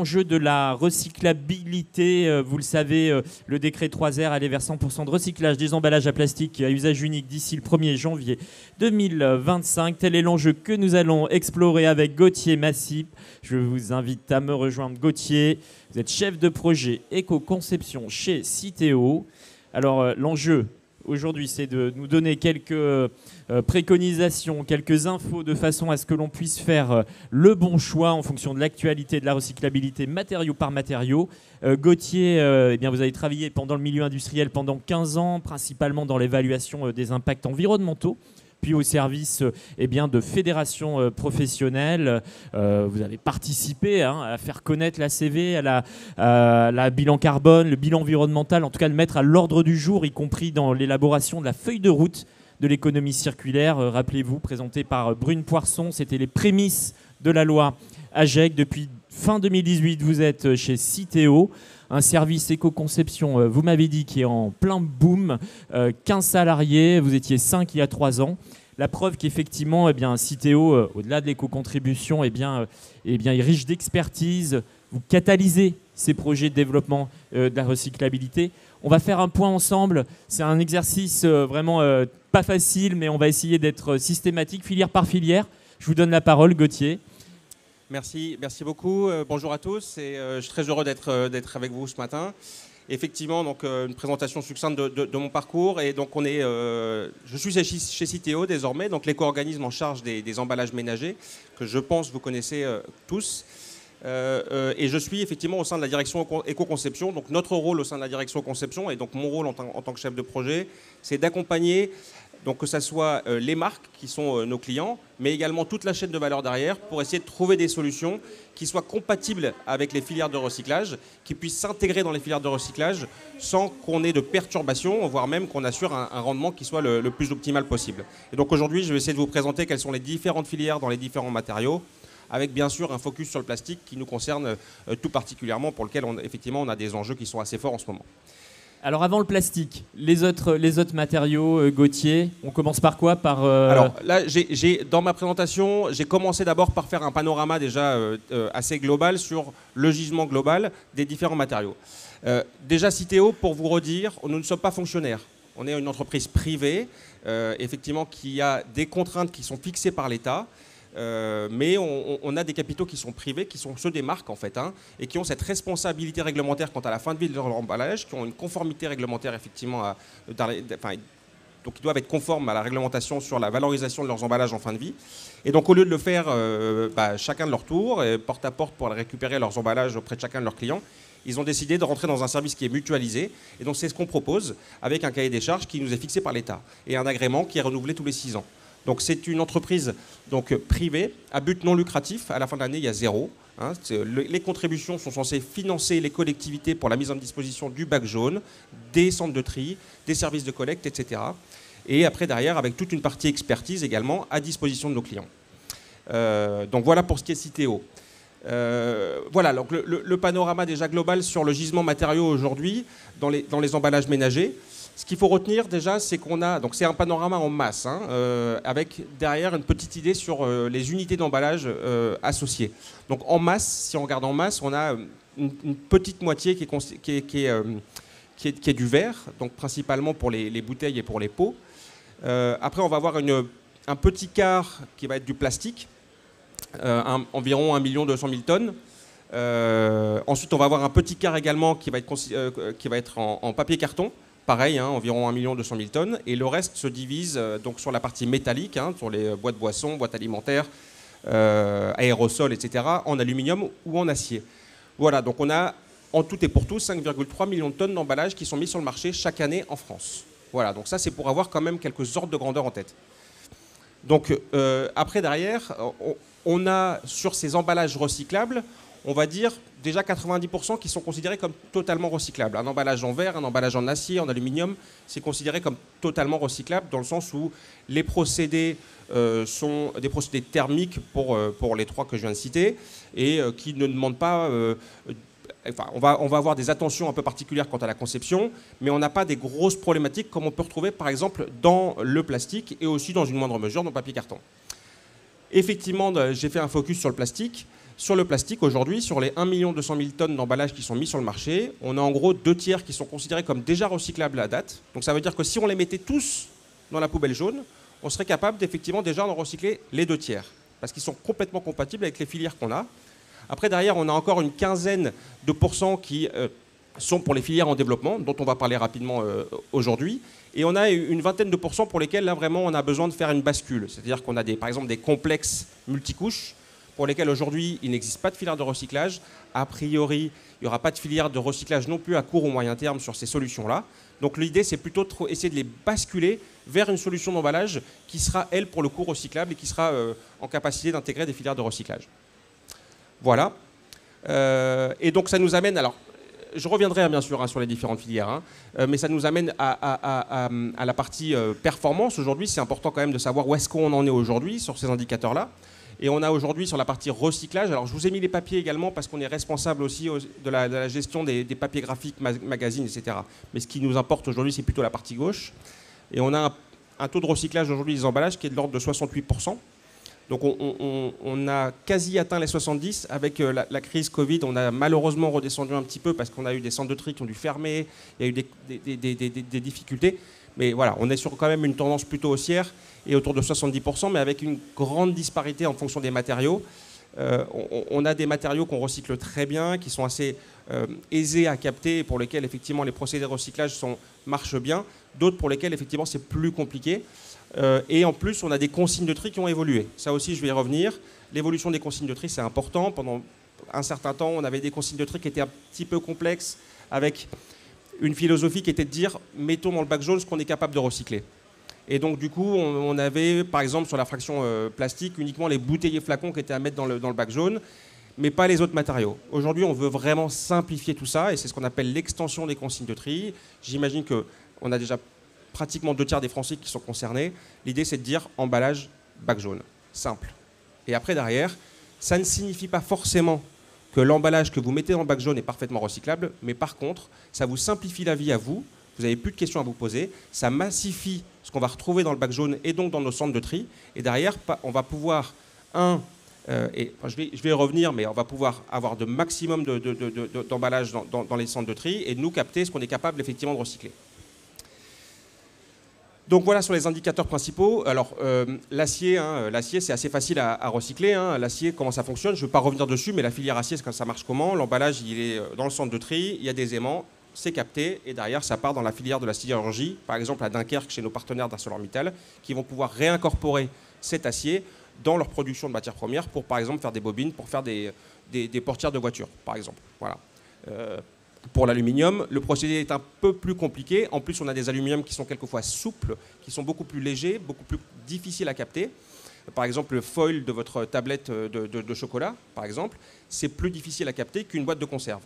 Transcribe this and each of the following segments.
l'enjeu de la recyclabilité. Vous le savez, le décret 3R allait vers 100% de recyclage des emballages à plastique à usage unique d'ici le 1er janvier 2025. Tel est l'enjeu que nous allons explorer avec Gauthier Massip. Je vous invite à me rejoindre. Gauthier, vous êtes chef de projet éco-conception chez Citeo. Alors, l'enjeu aujourd'hui, c'est de nous donner quelques préconisations, quelques infos de façon à ce que l'on puisse faire le bon choix en fonction de l'actualité de la recyclabilité matériau par matériau. Gauthier, eh bien, vous avez travaillé pendant le milieu industriel pendant 15 ans, principalement dans l'évaluation des impacts environnementaux, puis au service eh bien, de fédérations professionnelles. Vous avez participé à faire connaître la CV, à la bilan carbone, le bilan environnemental, en tout cas le mettre à l'ordre du jour, y compris dans l'élaboration de la feuille de route de l'économie circulaire. Rappelez-vous, présentée par Brune Poisson, c'était les prémices de la loi AGEC. Depuis fin 2018, vous êtes chez Citeo, un service éco-conception, vous m'avez dit, qui est en plein boom, 15 salariés, vous étiez 5 il y a 3 ans. La preuve qu'effectivement, eh bien, Citeo, au-delà de l'éco-contribution, eh bien, est riche d'expertise. Vous catalysez ces projets de développement de la recyclabilité. On va faire un point ensemble. C'est un exercice vraiment pas facile, mais on va essayer d'être systématique, filière par filière. Je vous donne la parole, Gauthier. Merci beaucoup. Bonjour à tous. Je suis très heureux d'être avec vous ce matin. Effectivement, donc, une présentation succincte de mon parcours. Et donc, je suis chez Citeo désormais, donc l'éco-organisme en charge des emballages ménagers, que je pense vous connaissez tous. Et je suis effectivement au sein de la direction éco-conception. Donc, notre rôle au sein de la direction conception, et donc mon rôle en tant que chef de projet, c'est d'accompagner, donc que ce soit les marques qui sont nos clients, mais également toute la chaîne de valeur derrière pour essayer de trouver des solutions qui soient compatibles avec les filières de recyclage, qui puissent s'intégrer dans les filières de recyclage sans qu'on ait de perturbations, voire même qu'on assure un rendement qui soit le plus optimal possible. Et donc aujourd'hui, je vais essayer de vous présenter quelles sont les différentes filières dans les différents matériaux, avec bien sûr un focus sur le plastique qui nous concerne tout particulièrement, pour lequel effectivement on a des enjeux qui sont assez forts en ce moment. Alors avant le plastique, les autres matériaux, Gauthier, on commence par quoi Alors là, dans ma présentation, j'ai commencé d'abord par faire un panorama déjà assez global sur le gisement global des différents matériaux. Déjà Citeo, pour vous redire, nous ne sommes pas fonctionnaires. On est une entreprise privée, effectivement, qui a des contraintes qui sont fixées par l'État. Mais on a des capitaux qui sont privés, qui sont ceux des marques en fait, et qui ont cette responsabilité réglementaire quant à la fin de vie de leur emballage, qui ont une conformité réglementaire effectivement, donc ils doivent être conformes à la réglementation sur la valorisation de leurs emballages en fin de vie. Et donc au lieu de le faire chacun de leur tour, porte à porte pour récupérer leurs emballages auprès de chacun de leurs clients, ils ont décidé de rentrer dans un service qui est mutualisé. Et donc c'est ce qu'on propose avec un cahier des charges qui nous est fixé par l'État et un agrément qui est renouvelé tous les 6 ans. Donc c'est une entreprise donc, privée, à but non lucratif. À la fin de l'année, il y a 0. Les contributions sont censées financer les collectivités pour la mise en disposition du bac jaune, des centres de tri, des services de collecte, etc. Et après, derrière, avec toute une partie expertise également à disposition de nos clients. Donc voilà pour ce qui est Citeo. Voilà, donc le panorama déjà global sur le gisement matériaux aujourd'hui dans les emballages ménagers. Ce qu'il faut retenir déjà, c'est qu'on a, donc c'est un panorama en masse, avec derrière une petite idée sur les unités d'emballage associées. Donc en masse, si on regarde en masse, on a une petite moitié qui est du verre, donc principalement pour les bouteilles et pour les pots. Après, on va avoir un petit quart qui va être du plastique, environ 1 200 000 tonnes. Ensuite, on va avoir un petit quart également qui va être en papier carton. Pareil, environ 1 200 000 tonnes. Et le reste se divise donc sur la partie métallique, sur les boîtes boissons, boîtes alimentaires, aérosols, etc., en aluminium ou en acier. Voilà, donc on a en tout et pour tout 5,3 millions de tonnes d'emballages qui sont mis sur le marché chaque année en France. Voilà, donc ça c'est pour avoir quand même quelques ordres de grandeur en tête. Donc après, derrière, on a sur ces emballages recyclables, on va dire déjà 90% qui sont considérés comme totalement recyclables. Un emballage en verre, un emballage en acier, en aluminium, c'est considéré comme totalement recyclable dans le sens où les procédés sont des procédés thermiques pour les 3 que je viens de citer et qui ne demandent pas... on va avoir des attentions un peu particulières quant à la conception, mais on n'a pas des grosses problématiques comme on peut retrouver par exemple dans le plastique et aussi dans une moindre mesure dans le papier carton. Effectivement, j'ai fait un focus sur le plastique. Sur le plastique, aujourd'hui, sur les 1 200 000 tonnes d'emballages qui sont mis sur le marché, on a en gros 2 tiers qui sont considérés comme déjà recyclables à date. Donc ça veut dire que si on les mettait tous dans la poubelle jaune, on serait capable d'effectivement déjà d'en recycler les 2 tiers. Parce qu'ils sont complètement compatibles avec les filières qu'on a. Après, derrière, on a encore une quinzaine de pourcents qui sont pour les filières en développement, dont on va parler rapidement aujourd'hui. Et on a une vingtaine de pourcents pour lesquels, là, vraiment, on a besoin de faire une bascule. C'est-à-dire qu'on a, par exemple, des complexes multicouches pour lesquels, aujourd'hui, il n'existe pas de filière de recyclage. A priori, il n'y aura pas de filière de recyclage non plus à court ou moyen terme sur ces solutions-là. Donc l'idée, c'est plutôt essayer de les basculer vers une solution d'emballage qui sera, elle, pour le coup, recyclable et qui sera en capacité d'intégrer des filières de recyclage. Voilà. Et donc ça nous amène, alors je reviendrai bien sûr sur les différentes filières, mais ça nous amène à la partie performance. Aujourd'hui, c'est important quand même de savoir où est-ce qu'on en est aujourd'hui sur ces indicateurs-là. Et on a aujourd'hui sur la partie recyclage, alors je vous ai mis les papiers également parce qu'on est responsable aussi de la gestion des papiers graphiques, magazines, etc. Mais ce qui nous importe aujourd'hui, c'est plutôt la partie gauche. Et on a un taux de recyclage aujourd'hui des emballages qui est de l'ordre de 68%. Donc on a quasi atteint les 70. Avec la crise Covid, on a malheureusement redescendu un petit peu parce qu'on a eu des centres de tri qui ont dû fermer, il y a eu des difficultés. Mais voilà, on est sur quand même une tendance plutôt haussière et autour de 70%, mais avec une grande disparité en fonction des matériaux. On a des matériaux qu'on recycle très bien, qui sont assez aisés à capter et pour lesquels effectivement les procédés de recyclage marchent bien. D'autres pour lesquels effectivement c'est plus compliqué. Et en plus, on a des consignes de tri qui ont évolué. Ça aussi, je vais y revenir. L'évolution des consignes de tri, c'est important. Pendant un certain temps, on avait des consignes de tri qui étaient un petit peu complexes, avec une philosophie qui était de dire mettons dans le bac jaune ce qu'on est capable de recycler. Et donc, du coup, on avait, par exemple, sur la fraction plastique, uniquement les bouteilles et flacons qui étaient à mettre dans le bac jaune, mais pas les autres matériaux. Aujourd'hui, on veut vraiment simplifier tout ça, et c'est ce qu'on appelle l'extension des consignes de tri. J'imagine qu'on a déjà pratiquement 2 tiers des Français qui sont concernés. L'idée, c'est de dire emballage, bac jaune. Simple. Et après, derrière, ça ne signifie pas forcément que l'emballage que vous mettez dans le bac jaune est parfaitement recyclable, mais par contre, ça vous simplifie la vie à vous. Vous n'avez plus de questions à vous poser. Ça massifie ce qu'on va retrouver dans le bac jaune et donc dans nos centres de tri. Et derrière, on va pouvoir, je vais y revenir, mais on va pouvoir avoir de maximum d'emballage dans les centres de tri et nous capter ce qu'on est capable effectivement de recycler. Donc voilà sur les indicateurs principaux. Alors l'acier, c'est assez facile à recycler. L'acier, comment ça fonctionne, je ne vais pas revenir dessus, mais la filière acier, ça marche comment? L'emballage, il est dans le centre de tri, il y a des aimants, c'est capté, et derrière, ça part dans la filière de la sidérurgie, par exemple à Dunkerque, chez nos partenaires d'ArcelorMittal, qui vont pouvoir réincorporer cet acier dans leur production de matières premières pour, par exemple, faire des bobines, pour faire des portières de voitures, par exemple. Voilà. Pour l'aluminium, le procédé est un peu plus compliqué. En plus, on a des aluminiums qui sont quelquefois souples, qui sont beaucoup plus légers, beaucoup plus difficiles à capter. Par exemple, le foil de votre tablette de chocolat, par exemple, c'est plus difficile à capter qu'une boîte de conserve.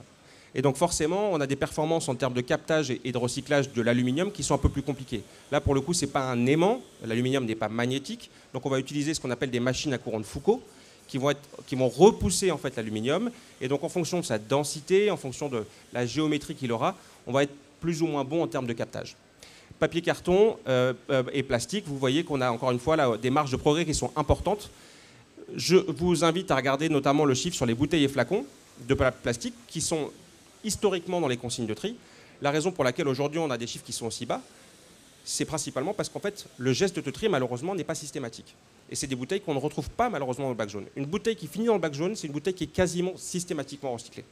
Et donc forcément, on a des performances en termes de captage et de recyclage de l'aluminium qui sont un peu plus compliquées. Là, pour le coup, ce n'est pas un aimant. L'aluminium n'est pas magnétique. Donc on va utiliser ce qu'on appelle des machines à courant de Foucault, qui vont repousser en fait l'aluminium. Et donc en fonction de sa densité, en fonction de la géométrie qu'il aura, on va être plus ou moins bon en termes de captage. Papier, carton et plastique, vous voyez qu'on a encore une fois là, des marges de progrès qui sont importantes. Je vous invite à regarder notamment le chiffre sur les bouteilles et flacons de plastique qui sont historiquement dans les consignes de tri. La raison pour laquelle aujourd'hui on a des chiffres qui sont aussi bas, c'est principalement parce qu'en fait le geste de tri malheureusement n'est pas systématique. Et c'est des bouteilles qu'on ne retrouve pas malheureusement dans le bac jaune. Une bouteille qui finit dans le bac jaune, c'est une bouteille qui est quasiment systématiquement recyclée.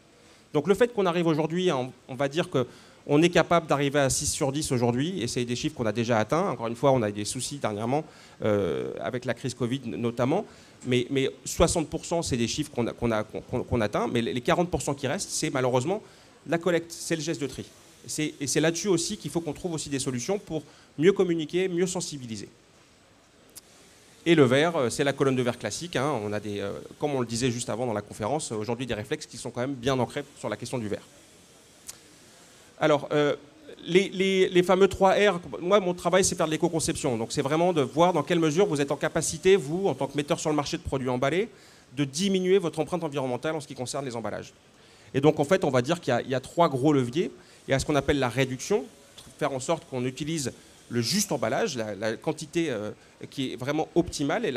Donc le fait qu'on arrive aujourd'hui, on va dire qu'on est capable d'arriver à 6 sur 10 aujourd'hui, et c'est des chiffres qu'on a déjà atteints. Encore une fois, on a eu des soucis dernièrement avec la crise Covid notamment, mais 60% c'est des chiffres qu'on atteint, mais les 40% qui restent, c'est malheureusement la collecte, c'est le geste de tri. Et c'est là-dessus aussi qu'il faut qu'on trouve aussi des solutions pour mieux communiquer, mieux sensibiliser. Et le verre, c'est la colonne de verre classique. On a comme on le disait juste avant dans la conférence, aujourd'hui des réflexes qui sont quand même bien ancrés sur la question du verre. Alors, les fameux 3 R, moi mon travail c'est faire de l'éco-conception. Donc c'est vraiment de voir dans quelle mesure vous êtes en capacité, vous, en tant que metteur sur le marché de produits emballés, de diminuer votre empreinte environnementale en ce qui concerne les emballages. Et donc en fait, on va dire qu'il y a 3 gros leviers. Il y a ce qu'on appelle la réduction, faire en sorte qu'on utilise le juste emballage, la quantité qui est vraiment optimale et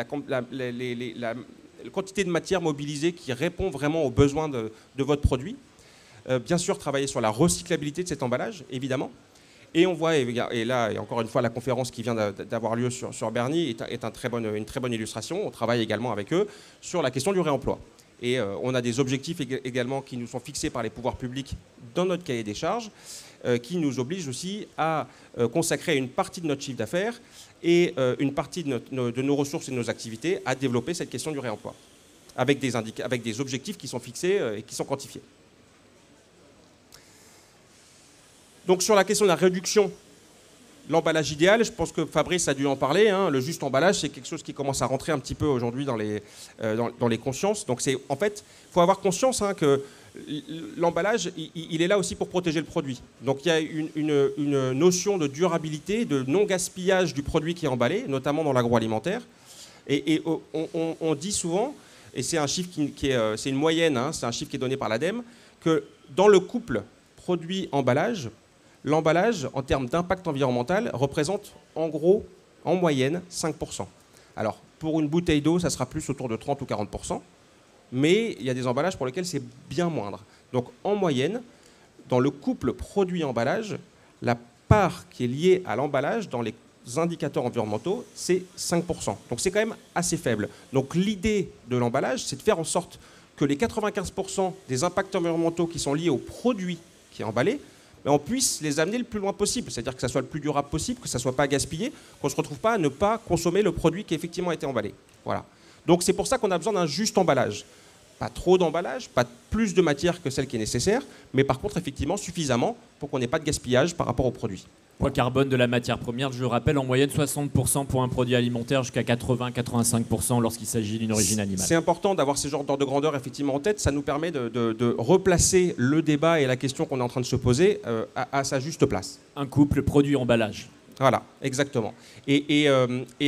quantité de matière mobilisée qui répond vraiment aux besoins de votre produit. Bien sûr, travailler sur la recyclabilité de cet emballage, évidemment. Et on voit, et là, et encore une fois, la conférence qui vient d'avoir lieu sur Berny est une très bonne illustration. On travaille également avec eux sur la question du réemploi. Et on a des objectifs également qui nous sont fixés par les pouvoirs publics dans notre cahier des charges, qui nous obligent aussi à consacrer une partie de notre chiffre d'affaires et une partie de nos ressources et de nos activités à développer cette question du réemploi, avec des objectifs qui sont fixés et qui sont quantifiés. Donc sur la question de la réduction, l'emballage idéal, je pense que Fabrice a dû en parler, hein, le juste emballage, c'est quelque chose qui commence à rentrer un petit peu aujourd'hui dans les consciences. Donc en fait, il faut avoir conscience que l'emballage, il est là aussi pour protéger le produit. Donc il y a une notion de durabilité, de non-gaspillage du produit qui est emballé, notamment dans l'agroalimentaire. Et on dit souvent, et c'est un chiffre c'est une moyenne, hein, c'est un chiffre qui est donné par l'ADEME, que dans le couple produit-emballage, l'emballage, en termes d'impact environnemental, représente en gros, en moyenne, 5%. Alors, pour une bouteille d'eau, ça sera plus autour de 30 ou 40%, mais il y a des emballages pour lesquels c'est bien moindre. Donc, en moyenne, dans le couple produit-emballage, la part qui est liée à l'emballage dans les indicateurs environnementaux, c'est 5%. Donc, c'est quand même assez faible. Donc, l'idée de l'emballage, c'est de faire en sorte que les 95% des impacts environnementaux qui sont liés au produit qui est emballé, on puisse les amener le plus loin possible, c'est-à-dire que ça soit le plus durable possible, que ça ne soit pas gaspillé, qu'on ne se retrouve pas à ne pas consommer le produit qui effectivement a été emballé. Voilà. Donc c'est pour ça qu'on a besoin d'un juste emballage. Pas trop d'emballage, pas plus de matière que celle qui est nécessaire, mais par contre effectivement suffisamment pour qu'on n'ait pas de gaspillage par rapport au produit. Poids carbone de la matière première, je le rappelle, en moyenne 60% pour un produit alimentaire, jusqu'à 80-85% lorsqu'il s'agit d'une origine animale. C'est important d'avoir ces genres d'ordre de grandeur effectivement en tête. Ça nous permet de replacer le débat et la question qu'on est en train de se poser à sa juste place. Un couple produit-emballage. Voilà, exactement. Et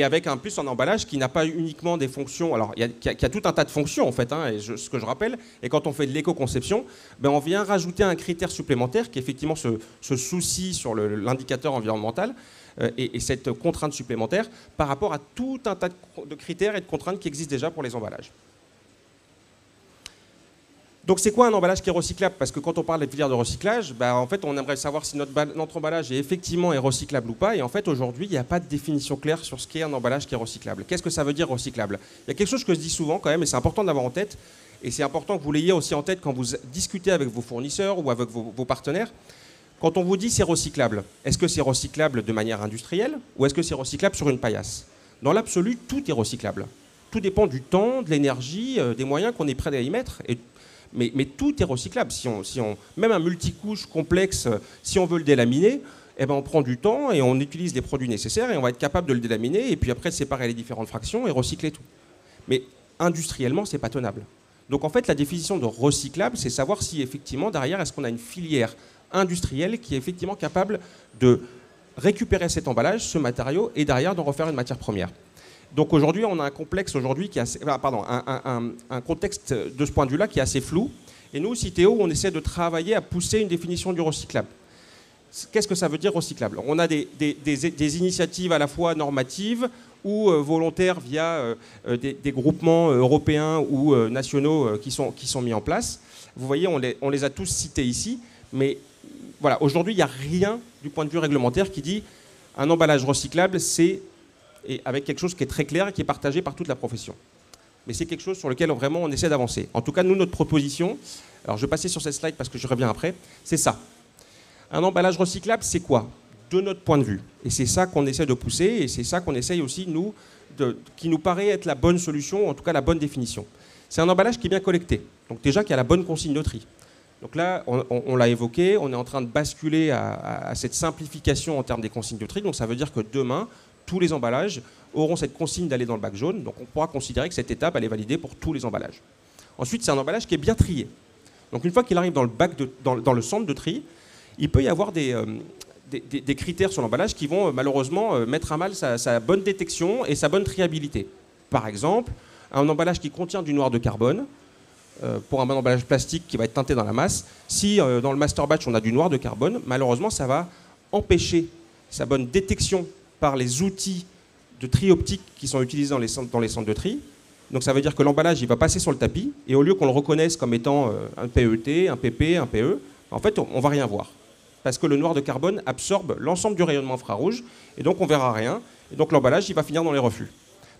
avec un plus en emballage qui n'a pas uniquement des fonctions. Alors, il y a tout un tas de fonctions en fait, hein, ce que je rappelle. Et quand on fait de l'éco-conception, on vient rajouter un critère supplémentaire qui est effectivement ce souci sur l'indicateur environnemental et cette contrainte supplémentaire par rapport à tout un tas de critères et de contraintes qui existent déjà pour les emballages. Donc c'est quoi un emballage qui est recyclable? Parce que quand on parle des filières de recyclage, en fait on aimerait savoir si notre emballage est effectivement recyclable ou pas. Et en fait aujourd'hui il n'y a pas de définition claire sur ce qu'est un emballage qui est recyclable. Qu'est-ce que ça veut dire recyclable? Il y a quelque chose que je dis souvent quand même et c'est important d'avoir en tête. Et c'est important que vous l'ayez aussi en tête quand vous discutez avec vos fournisseurs ou avec vos partenaires. Quand on vous dit c'est recyclable, est-ce que c'est recyclable de manière industrielle ou est-ce que c'est recyclable sur une paillasse? Dans l'absolu, tout est recyclable. Tout dépend du temps, de l'énergie, des moyens qu'on est prêt à y mettre. Mais tout est recyclable. Même un multicouche complexe, si on veut le délaminer, on prend du temps et on utilise les produits nécessaires et on va être capable de le délaminer et puis après séparer les différentes fractions et recycler tout. Mais industriellement, c'est pas tenable. Donc en fait, la définition de recyclable, c'est savoir si effectivement derrière, est-ce qu'on a une filière industrielle qui est effectivement capable de récupérer cet emballage, ce matériau et derrière d'en refaire une matière première. Donc aujourd'hui, on a un complexe aujourd'hui qui est assez, un contexte de ce point de vue-là qui est assez flou. Et nous, Citeo, on essaie de travailler à pousser une définition du recyclable. Qu'est-ce que ça veut dire recyclable? On a des initiatives à la fois normatives ou volontaires via des groupements européens ou nationaux qui sont mis en place. Vous voyez, on les a tous cités ici. Mais voilà, aujourd'hui, il n'y a rien du point de vue réglementaire qui dit un emballage recyclable, c'est... et avec quelque chose qui est très clair et qui est partagé par toute la profession. Mais c'est quelque chose sur lequel vraiment on essaie d'avancer. En tout cas, nous, notre proposition, alors je vais passer sur cette slide parce que je reviens après, c'est ça. Un emballage recyclable, c'est quoi? De notre point de vue. Et c'est ça qu'on essaie de pousser et c'est ça qu'on essaye aussi, nous, qui nous paraît être la bonne solution, ou en tout cas la bonne définition. C'est un emballage qui est bien collecté. Donc déjà, qui a la bonne consigne de tri. Donc là, on l'a évoqué, on est en train de basculer à cette simplification en termes des consignes de tri. Donc ça veut dire que demain, tous les emballages auront cette consigne d'aller dans le bac jaune. Donc on pourra considérer que cette étape, elle est validée pour tous les emballages. Ensuite, c'est un emballage qui est bien trié. Donc une fois qu'il arrive dans le bac dans le centre de tri, il peut y avoir des critères sur l'emballage qui vont malheureusement mettre à mal sa bonne détection et sa bonne triabilité. Par exemple, un emballage qui contient du noir de carbone, pour un emballage plastique qui va être teinté dans la masse, si dans le master batch on a du noir de carbone, malheureusement ça va empêcher sa bonne détection par les outils de tri optique qui sont utilisés dans les centres de tri Donc ça veut dire que l'emballage, il va passer sur le tapis, et au lieu qu'on le reconnaisse comme étant un PET, un PP, un PE, en fait, on ne va rien voir. Parce que le noir de carbone absorbe l'ensemble du rayonnement infrarouge, et donc on ne verra rien. Et donc l'emballage, il va finir dans les reflux.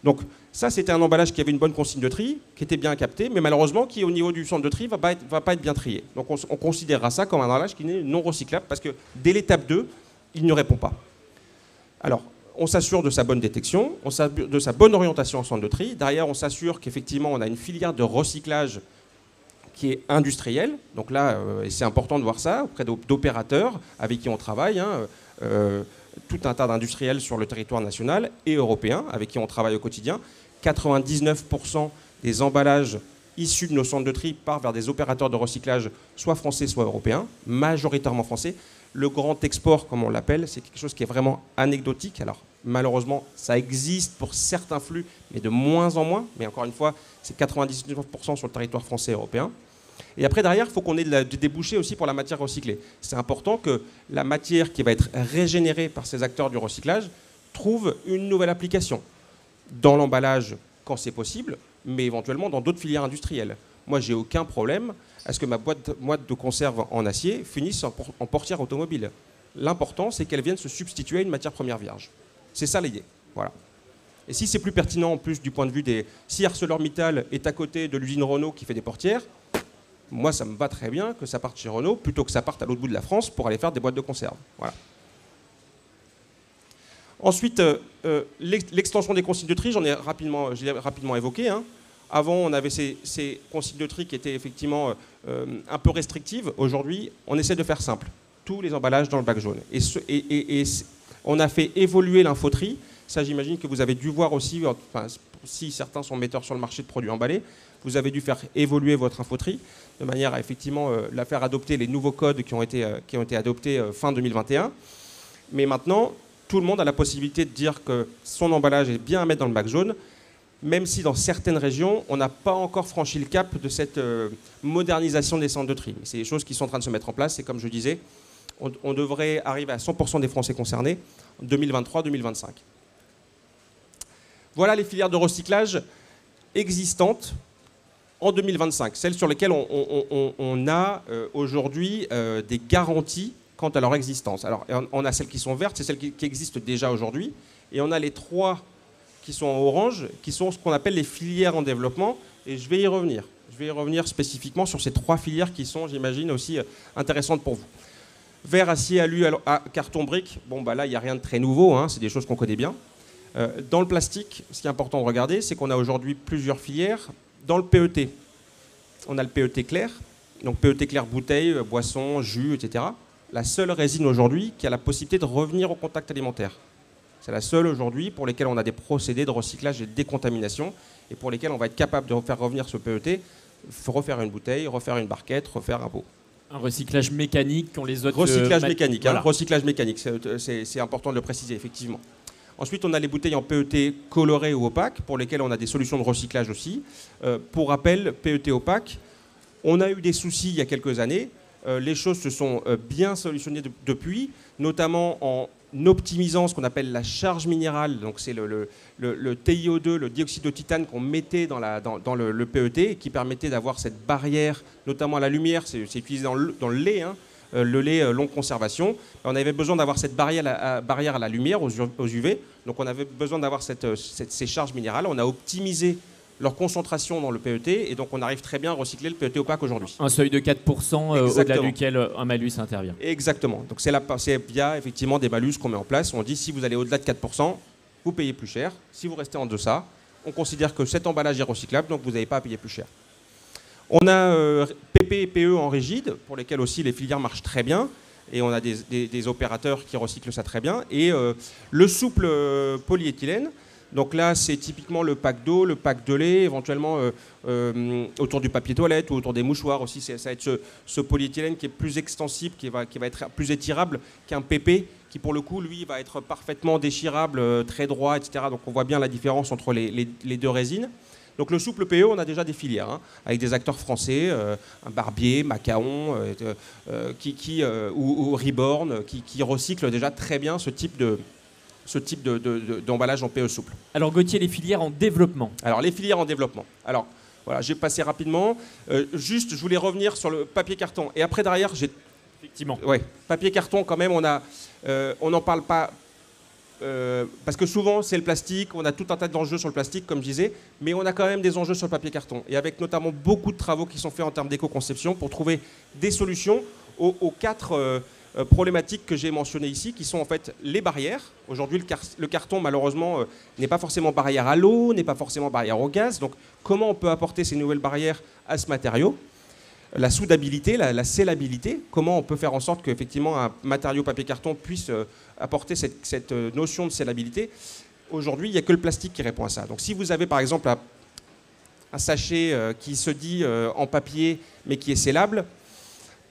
Donc ça, c'était un emballage qui avait une bonne consigne de tri, qui était bien capté, mais malheureusement, qui au niveau du centre de tri va pas être bien trié. Donc on considérera ça comme un emballage qui n'est non recyclable, parce que dès l'étape 2, il ne répond pas. Alors, on s'assure de sa bonne détection, on s'assure de sa bonne orientation en centre de tri. Derrière, on s'assure qu'effectivement, on a une filière de recyclage qui est industrielle. Donc là, et c'est important de voir ça, auprès d'opérateurs avec qui on travaille, tout un tas d'industriels sur le territoire national et européen avec qui on travaille au quotidien. 99% des emballages issus de nos centres de tri partent vers des opérateurs de recyclage, soit français, soit européens, majoritairement français. Le grand export, comme on l'appelle, c'est quelque chose qui est vraiment anecdotique. Alors, malheureusement, ça existe pour certains flux, mais de moins en moins. Mais encore une fois, c'est 99% sur le territoire français et européen. Et après, derrière, il faut qu'on ait des débouchés aussi pour la matière recyclée. C'est important que la matière qui va être régénérée par ces acteurs du recyclage trouve une nouvelle application. Dans l'emballage, quand c'est possible, mais éventuellement dans d'autres filières industrielles. Moi, j'ai aucun problème à ce que ma boîte de conserve en acier finisse en portière automobile. L'important, c'est qu'elle vienne se substituer à une matière première vierge. C'est ça l'idée. Voilà. Et si c'est plus pertinent, en plus, du point de vue des... Si ArcelorMittal est à côté de l'usine Renault qui fait des portières, moi, ça me va très bien que ça parte chez Renault plutôt que ça parte à l'autre bout de la France pour aller faire des boîtes de conserve. Voilà. Ensuite, l'extension des consignes de tri, je l'ai rapidement évoqué. Avant, on avait ces consignes de tri qui étaient effectivement un peu restrictives. Aujourd'hui, on essaie de faire simple. Tous les emballages dans le bac jaune. Et on a fait évoluer l'infotri. Ça, j'imagine que vous avez dû voir aussi, enfin, si certains sont metteurs sur le marché de produits emballés, vous avez dû faire évoluer votre infotri de manière à effectivement la faire adopter les nouveaux codes qui ont été adoptés fin 2021. Mais maintenant, tout le monde a la possibilité de dire que son emballage est bien à mettre dans le bac jaune, même si dans certaines régions, on n'a pas encore franchi le cap de cette modernisation des centres de tri. C'est des choses qui sont en train de se mettre en place, et comme je disais, on devrait arriver à 100% des Français concernés en 2023-2025. Voilà les filières de recyclage existantes en 2025, celles sur lesquelles on a aujourd'hui des garanties quant à leur existence. Alors, on a celles qui sont vertes, c'est celles qui existent déjà aujourd'hui, et on a les 3 qui sont en orange, qui sont ce qu'on appelle les filières en développement, et je vais y revenir. Je vais y revenir spécifiquement sur ces 3 filières qui sont, j'imagine, aussi intéressantes pour vous. Verre, acier, alu, carton, brique, bon, bah là, il n'y a rien de très nouveau, c'est des choses qu'on connaît bien. Dans le plastique, ce qui est important de regarder, c'est qu'on a aujourd'hui plusieurs filières. Dans le PET, on a le PET clair, donc PET clair bouteille, boisson, jus, etc. La seule résine aujourd'hui qui a la possibilité de revenir au contact alimentaire. C'est la seule aujourd'hui pour lesquelles on a des procédés de recyclage et de décontamination, et pour lesquels on va être capable de faire revenir ce PET, refaire une bouteille, refaire une barquette, refaire un pot. Un recyclage mécanique quand les autres... Recyclage mécanique, voilà. Recyclage mécanique, c'est important de le préciser, effectivement. Ensuite, on a les bouteilles en PET colorées ou opaques, pour lesquelles on a des solutions de recyclage aussi. Pour rappel, PET opaque, on a eu des soucis il y a quelques années. Les choses se sont bien solutionnées depuis, notamment en optimisant ce qu'on appelle la charge minérale. Donc c'est le TiO2, le dioxyde de titane qu'on mettait dans le PET, qui permettait d'avoir cette barrière, notamment à la lumière. C'est utilisé dans le lait, le lait longue conservation. On avait besoin d'avoir cette barrière à la lumière, aux UV. Donc on avait besoin d'avoir ces charges minérales. On a optimisé leur concentration dans le PET, et donc on arrive très bien à recycler le PET opaque aujourd'hui. Un seuil de 4% au-delà duquel un malus intervient. Exactement. Donc c'est via effectivement des malus qu'on met en place. On dit si vous allez au-delà de 4%, vous payez plus cher. Si vous restez en deçà, on considère que cet emballage est recyclable, donc vous n'avez pas à payer plus cher. On a PP et PE en rigide, pour lesquels aussi les filières marchent très bien, et on a des opérateurs qui recyclent ça très bien. Et le souple polyéthylène, donc là, c'est typiquement le pack d'eau, le pack de lait, éventuellement autour du papier toilette ou autour des mouchoirs aussi. Ça va être ce polyéthylène qui est plus extensible, qui va être plus étirable qu'un PP, qui pour le coup, lui, va être parfaitement déchirable, très droit, etc. Donc on voit bien la différence entre les deux résines. Donc le souple PE, on a déjà des filières, avec des acteurs français, un Barbier, Macaon ou Reborn, qui recyclent déjà très bien ce type ce type d'emballage en PE souple. Alors Gauthier, les filières en développement. Alors les filières en développement. Alors voilà, j'ai passé rapidement. Juste, je voulais revenir sur le papier carton. Et après derrière, j'ai Effectivement. ouais, papier carton quand même. On n'en parle pas parce que souvent c'est le plastique. On a tout un tas d'enjeux sur le plastique, comme je disais, mais on a quand même des enjeux sur le papier carton. Et avec notamment beaucoup de travaux qui sont faits en termes d'éco-conception pour trouver des solutions aux 4 problématiques que j'ai mentionnées ici, qui sont en fait les barrières. Aujourd'hui, le carton, malheureusement, n'est pas forcément barrière à l'eau, n'est pas forcément barrière au gaz. Donc, comment on peut apporter ces nouvelles barrières à ce matériau? La soudabilité, la scellabilité, comment on peut faire en sorte qu'effectivement un matériau papier-carton puisse apporter cette notion de scellabilité. Aujourd'hui, il n'y a que le plastique qui répond à ça. Donc, si vous avez, par exemple, un sachet qui se dit en papier, mais qui est scellable,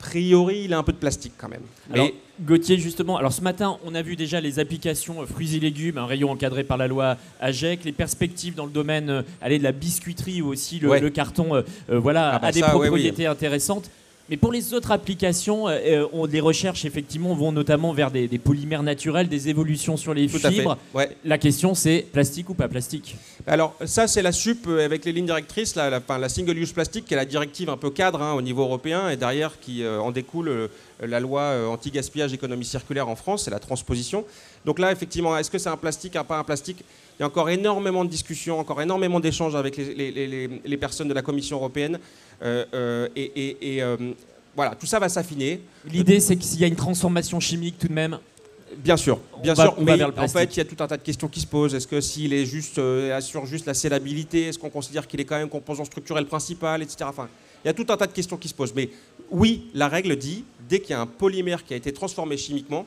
a priori, il a un peu de plastique quand même. Alors, Gauthier, justement, alors ce matin, on a vu déjà les applications fruits et légumes, un rayon encadré par la loi AGEC, les perspectives dans le domaine de la biscuiterie ou aussi le carton a des propriétés intéressantes. Mais pour les autres applications, les recherches effectivement vont notamment vers des polymères naturels, des évolutions sur les fibres. Ouais. La question c'est plastique ou pas plastique? Alors ça c'est la SUP avec les lignes directrices, la Single Use Plastic qui est la directive un peu cadre au niveau européen et derrière qui en découle la loi anti-gaspillage économie circulaire en France, c'est la transposition. Donc là effectivement, est-ce que c'est un plastique, pas un plastique? Il y a encore énormément de discussions, encore énormément d'échanges avec les personnes de la Commission européenne. Voilà, tout ça va s'affiner. L'idée, c'est qu'il y a une transformation chimique tout de même. Bien sûr, mais en fait, il y a tout un tas de questions qui se posent. Est-ce que s'il est assure juste la scellabilité, est-ce qu'on considère qu'il est quand même composant structurel principal, etc. Enfin, il y a tout un tas de questions qui se posent. Mais oui, la règle dit, dès qu'il y a un polymère qui a été transformé chimiquement,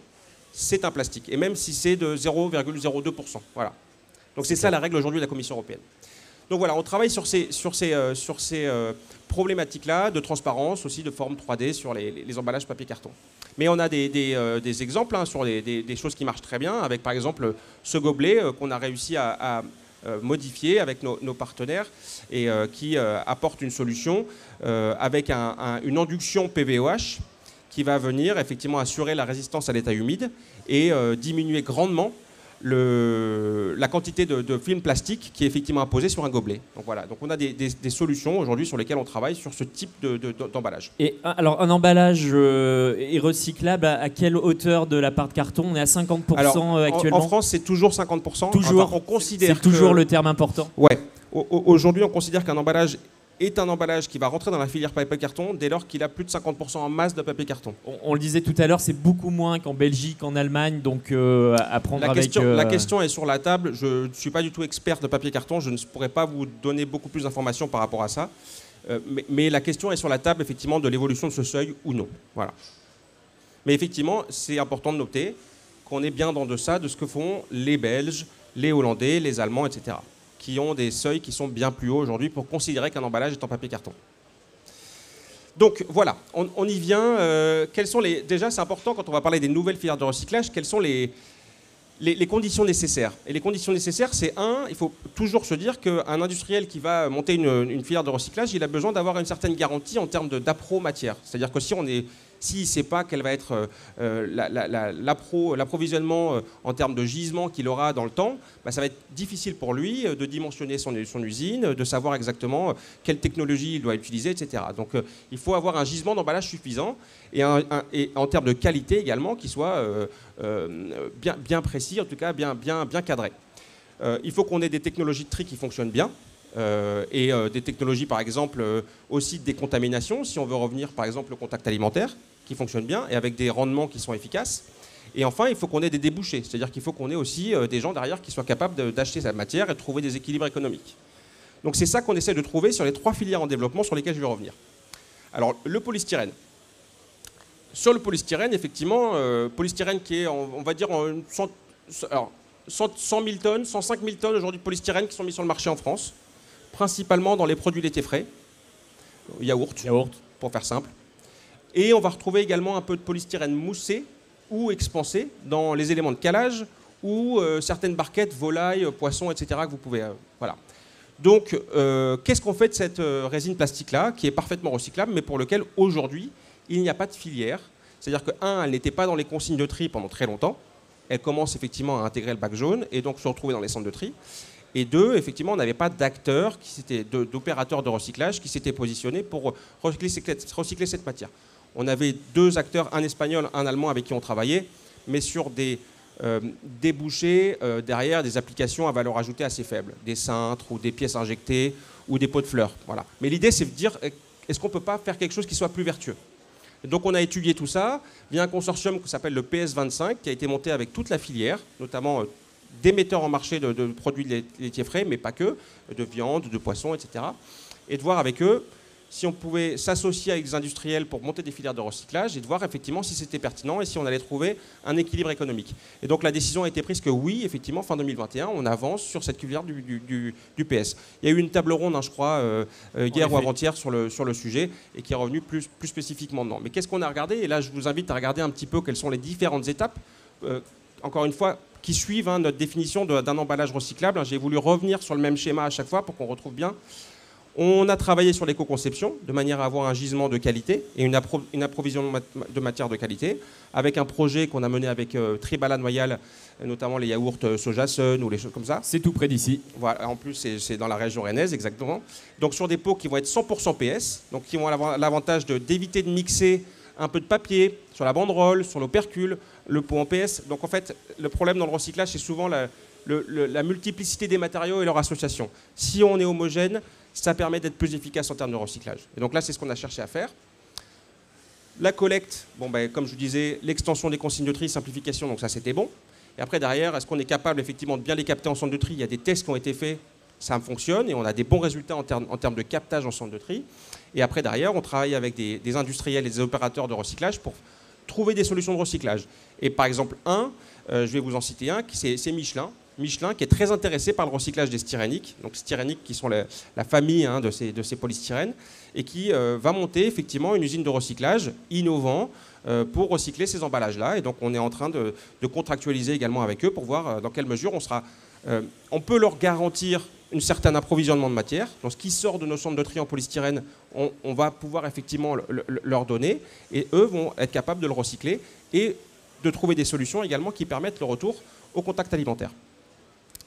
c'est un plastique. Et même si c'est de 0,02%. Voilà. Donc c'est ça la règle aujourd'hui de la Commission européenne. Donc voilà, on travaille sur ces problématiques-là de transparence, aussi de forme 3D sur les emballages papier-carton. Mais on a des exemples sur des choses qui marchent très bien, avec par exemple ce gobelet qu'on a réussi à modifier avec nos partenaires et qui apporte une solution avec une induction PVOH qui va venir effectivement assurer la résistance à l'état humide et diminuer grandement la quantité de film plastique qui est effectivement imposée sur un gobelet. Donc voilà, donc on a des solutions aujourd'hui sur lesquelles on travaille sur ce type d'emballage. Et alors un emballage est recyclable à quelle hauteur de la part de carton? On est à 50% actuellement. En France, c'est toujours 50%. Toujours. Enfin, on considère c'est toujours le terme important. Ouais. Aujourd'hui, on considère qu'un emballage est un emballage qui va rentrer dans la filière papier-carton dès lors qu'il a plus de 50% en masse de papier-carton. On le disait tout à l'heure, c'est beaucoup moins qu'en Belgique, en Allemagne, donc à prendre la question est sur la table. Je ne suis pas du tout expert de papier-carton, je ne pourrais pas vous donner beaucoup plus d'informations par rapport à ça. Mais la question est sur la table, effectivement, de l'évolution de ce seuil ou non. Voilà. Mais effectivement, c'est important de noter qu'on est bien dans deçà de ce que font les Belges, les Hollandais, les Allemands, etc., qui ont des seuils qui sont bien plus hauts aujourd'hui pour considérer qu'un emballage est en papier-carton. Donc voilà, on y vient. Déjà, c'est important quand on va parler des nouvelles filières de recyclage, quelles sont les conditions nécessaires. Et les conditions nécessaires, c'est il faut toujours se dire qu'un industriel qui va monter une filière de recyclage, il a besoin d'avoir une certaine garantie en termes d'appro matière. C'est-à-dire que s'il ne sait pas quel va être l'approvisionnement en termes de gisement qu'il aura dans le temps, ça va être difficile pour lui de dimensionner son usine, de savoir exactement quelle technologie il doit utiliser, etc. Donc il faut avoir un gisement d'emballage suffisant et en termes de qualité également qui soit bien précis, en tout cas bien cadré. Il faut qu'on ait des technologies de tri qui fonctionnent bien. Et des technologies par exemple aussi de décontamination si on veut revenir par exemple au contact alimentaire qui fonctionne bien et avec des rendements qui sont efficaces. Et enfin il faut qu'on ait des débouchés, c'est-à-dire qu'il faut qu'on ait aussi des gens derrière qui soient capables d'acheter cette matière et de trouver des équilibres économiques. Donc c'est ça qu'on essaie de trouver sur les 3 filières en développement sur lesquelles je vais revenir. Alors le polystyrène. Sur le polystyrène, effectivement, polystyrène qui est on va dire 100 000 tonnes, 105 000 tonnes aujourd'hui de polystyrène qui sont mis sur le marché en France, principalement dans les produits laitiers frais, yaourt, pour faire simple. Et on va retrouver également un peu de polystyrène moussé ou expansé dans les éléments de calage ou certaines barquettes, volailles, poissons, etc. que vous pouvez... voilà. Donc, qu'est-ce qu'on fait de cette résine plastique-là, qui est parfaitement recyclable, mais pour lequel, aujourd'hui, il n'y a pas de filière. C'est-à-dire que, elle n'était pas dans les consignes de tri pendant très longtemps. elles commencent effectivement à intégrer le bac jaune et donc se retrouver dans les centres de tri. Et deux, effectivement, on n'avait pas d'acteurs, d'opérateurs de recyclage qui s'étaient positionnés pour recycler cette matière. On avait 2 acteurs, un espagnol, un allemand avec qui on travaillait, mais sur des débouchés derrière des applications à valeur ajoutée assez faible, des cintres ou des pièces injectées ou des pots de fleurs. Voilà. Mais l'idée, c'est de dire, est-ce qu'on ne peut pas faire quelque chose qui soit plus vertueux? Et donc on a étudié tout ça via un consortium qui s'appelle le PS25, qui a été monté avec toute la filière, notamment des metteurs en marché de produits laitiers frais, mais pas que, de viande, de poisson, etc. Et de voir avec eux si on pouvait s'associer avec des industriels pour monter des filières de recyclage et de voir effectivement si c'était pertinent et si on allait trouver un équilibre économique. Et donc la décision a été prise que oui, effectivement, fin 2021, on avance sur cette filière du PS. Il y a eu une table ronde, je crois, hier ou avant-hier sur le sujet et qui est revenu plus spécifiquement dedans. Mais qu'est-ce qu'on a regardé? Et là, je vous invite à regarder un petit peu quelles sont les différentes étapes. Encore une fois, qui suivent notre définition d'un emballage recyclable. J'ai voulu revenir sur le même schéma à chaque fois pour qu'on retrouve bien. On a travaillé sur l'éco-conception de manière à avoir un gisement de qualité et une approvisionnement de matière de qualité, avec un projet qu'on a mené avec Tribala Noyal, notamment les yaourts soja sun ou les choses comme ça. C'est tout près d'ici. Voilà, en plus c'est dans la région rennaise exactement. Donc sur des pots qui vont être 100% PS, donc qui vont avoir l'avantage d'éviter de mixer un peu de papier sur la banderole, sur l'opercule, le pot en PS. Donc en fait, le problème dans le recyclage, c'est souvent la multiplicité des matériaux et leur association. Si on est homogène, ça permet d'être plus efficace en termes de recyclage. Et donc là, c'est ce qu'on a cherché à faire. La collecte, comme je vous disais, l'extension des consignes de tri, simplification, donc ça c'était bon. Et après derrière, est-ce qu'on est capable effectivement de bien les capter en centre de tri? Il y a des tests qui ont été faits, ça fonctionne et on a des bons résultats en termes de captage en centre de tri. Et après derrière, on travaille avec des industriels et des opérateurs de recyclage pour trouver des solutions de recyclage. Et par exemple, je vais vous en citer un, c'est Michelin. Michelin qui est très intéressé par le recyclage des styréniques, donc styréniques qui sont la famille de ces polystyrènes, et qui va monter effectivement une usine de recyclage innovant pour recycler ces emballages-là. Et donc on est en train de contractualiser également avec eux pour voir dans quelle mesure on peut leur garantir un certain approvisionnement de matière. Donc ce qui sort de nos centres de tri en polystyrène, on va pouvoir effectivement leur donner, et eux vont être capables de le recycler et de trouver des solutions également qui permettent le retour au contact alimentaire.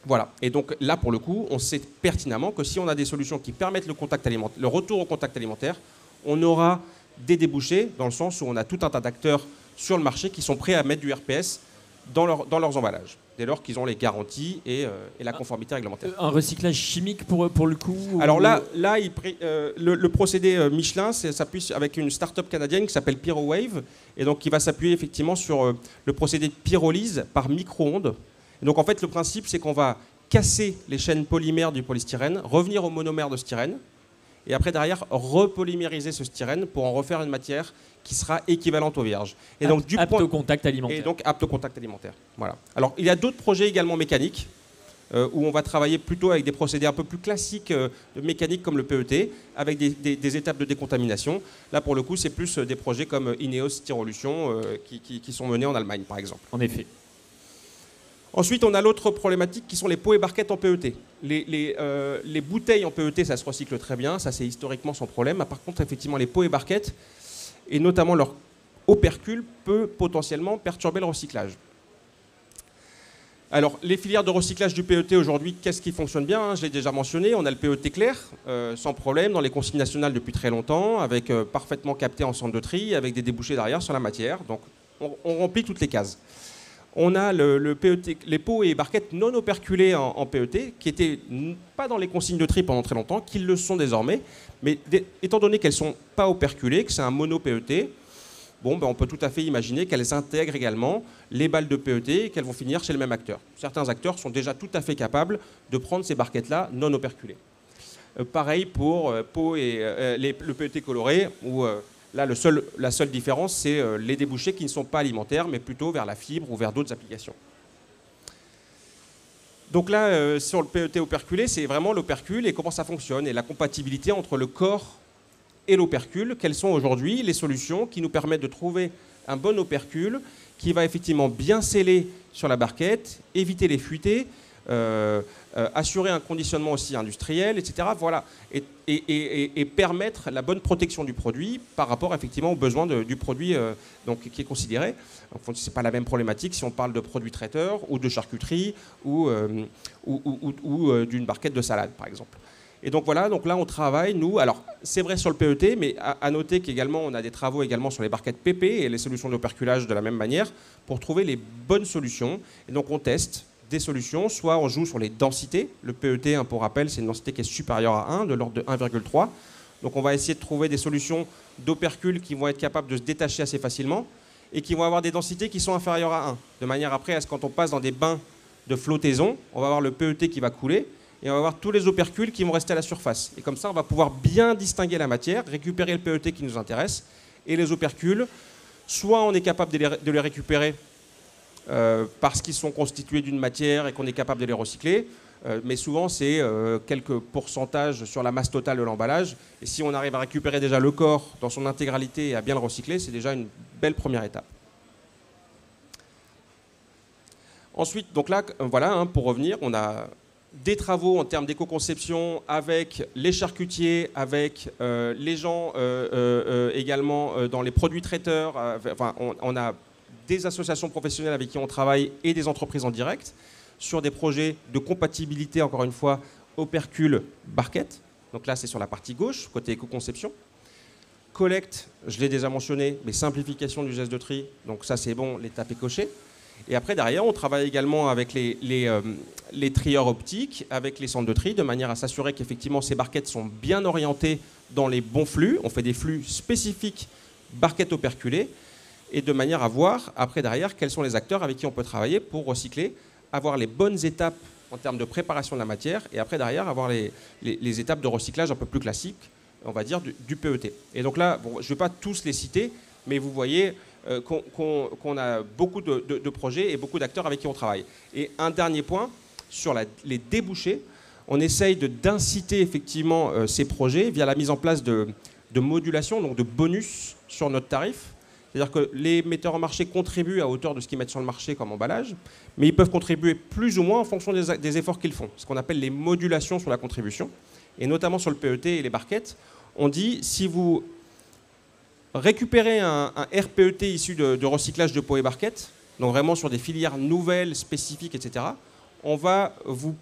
Voilà. Et donc là, pour le coup, on sait pertinemment que si on a des solutions qui permettent le retour au contact alimentaire, on aura des débouchés dans le sens où on a tout un tas d'acteurs sur le marché qui sont prêts à mettre du RPS dans leurs emballages, dès lors qu'ils ont les garanties et la conformité réglementaire. Un recyclage chimique pour le coup? Alors là le procédé Michelin s'appuie avec une start-up canadienne qui s'appelle PyroWave, et donc qui va s'appuyer effectivement sur le procédé de pyrolyse par micro-ondes. Donc en fait, le principe, c'est qu'on va casser les chaînes polymères du polystyrène, revenir au monomère de styrène, et après, derrière, repolymériser ce styrène pour en refaire une matière qui sera équivalente au vierge. Et donc, apte au contact alimentaire. Et donc, apte au contact alimentaire. Voilà. Alors, il y a d'autres projets également mécaniques, où on va travailler plutôt avec des procédés un peu plus classiques de mécanique comme le PET, avec des étapes de décontamination. Là, pour le coup, c'est plus des projets comme Ineos Styrolution qui sont menés en Allemagne, par exemple. En effet. Ensuite, on a l'autre problématique qui sont les pots et barquettes en PET. Les bouteilles en PET, ça se recycle très bien, ça c'est historiquement sans problème. Par contre, effectivement, les pots et barquettes, et notamment leur opercule, peut potentiellement perturber le recyclage. Alors, les filières de recyclage du PET aujourd'hui, qu'est-ce qui fonctionne bien? Je l'ai déjà mentionné, on a le PET clair, sans problème, dans les consignes nationales depuis très longtemps, avec parfaitement capté en centre de tri, avec des débouchés derrière sur la matière. Donc, on remplit toutes les cases. On a le PET, les pots et barquettes non operculés en PET, qui n'étaient pas dans les consignes de tri pendant très longtemps, qui le sont désormais. Mais étant donné qu'elles ne sont pas operculées, que c'est un mono PET, on peut tout à fait imaginer qu'elles intègrent également les balles de PET et qu'elles vont finir chez le même acteur. Certains acteurs sont déjà tout à fait capables de prendre ces barquettes-là non operculées. Pareil pour pots et le PET coloré, où là, la seule différence, c'est les débouchés qui ne sont pas alimentaires, mais plutôt vers la fibre ou vers d'autres applications. Donc là, sur le PET operculé, c'est vraiment l'opercule et comment ça fonctionne, et la compatibilité entre le corps et l'opercule. Quelles sont aujourd'hui les solutions qui nous permettent de trouver un bon opercule qui va effectivement bien sceller sur la barquette, éviter les fuités, assurer un conditionnement aussi industriel, etc. Voilà, et permettre la bonne protection du produit par rapport effectivement aux besoins du produit donc, qui est considéré. Ce n'est pas la même problématique si on parle de produits traiteurs ou de charcuterie ou d'une barquette de salade, par exemple. Et donc voilà, donc là on travaille, nous, alors c'est vrai sur le PET, mais à noter qu'également on a des travaux également sur les barquettes PP et les solutions d'operculage de la même manière pour trouver les bonnes solutions. Et donc on teste des solutions, soit on joue sur les densités. Le PET, pour rappel, c'est une densité qui est supérieure à 1, de l'ordre de 1,3. Donc on va essayer de trouver des solutions d'opercules qui vont être capables de se détacher assez facilement et qui vont avoir des densités qui sont inférieures à 1. De manière après à ce que quand on passe dans des bains de flottaison, on va avoir le PET qui va couler et on va avoir tous les opercules qui vont rester à la surface. Et comme ça, on va pouvoir bien distinguer la matière, récupérer le PET qui nous intéresse et les opercules. Soit on est capable de les récupérer parce qu'ils sont constitués d'une matière et qu'on est capable de les recycler, mais souvent c'est quelques pourcentages sur la masse totale de l'emballage. Et si on arrive à récupérer déjà le corps dans son intégralité et à bien le recycler, c'est déjà une belle première étape. Ensuite, donc là, voilà, pour revenir, on a des travaux en termes d'éco-conception avec les charcutiers, avec les gens également dans les produits traiteurs. Enfin, on a des associations professionnelles avec qui on travaille et des entreprises en direct sur des projets de compatibilité, encore une fois, opercule barquette. Donc là, c'est sur la partie gauche, côté éco-conception. Collecte, je l'ai déjà mentionné, mais simplification du geste de tri. Donc ça, c'est bon, l'étape est cochée. Et après, derrière, on travaille également avec les trieurs optiques, avec les centres de tri, de manière à s'assurer qu'effectivement ces barquettes sont bien orientées dans les bons flux. On fait des flux spécifiques barquettes operculées, et de manière à voir, après, derrière, quels sont les acteurs avec qui on peut travailler pour recycler, avoir les bonnes étapes en termes de préparation de la matière, et après, derrière, avoir les étapes de recyclage un peu plus classiques, on va dire, du PET. Et donc là, bon, je ne vais pas tous les citer, mais vous voyez qu'on a beaucoup de projets et beaucoup d'acteurs avec qui on travaille. Et un dernier point, sur les débouchés, on essaye d'inciter effectivement ces projets via la mise en place de modulation, donc de bonus sur notre tarif. C'est-à-dire que les metteurs en marché contribuent à hauteur de ce qu'ils mettent sur le marché comme emballage, mais ils peuvent contribuer plus ou moins en fonction des efforts qu'ils font, ce qu'on appelle les modulations sur la contribution. Et notamment sur le PET et les barquettes, on dit si vous récupérez un RPET issu de recyclage de pots et barquettes, donc vraiment sur des filières nouvelles, spécifiques, etc., on va vous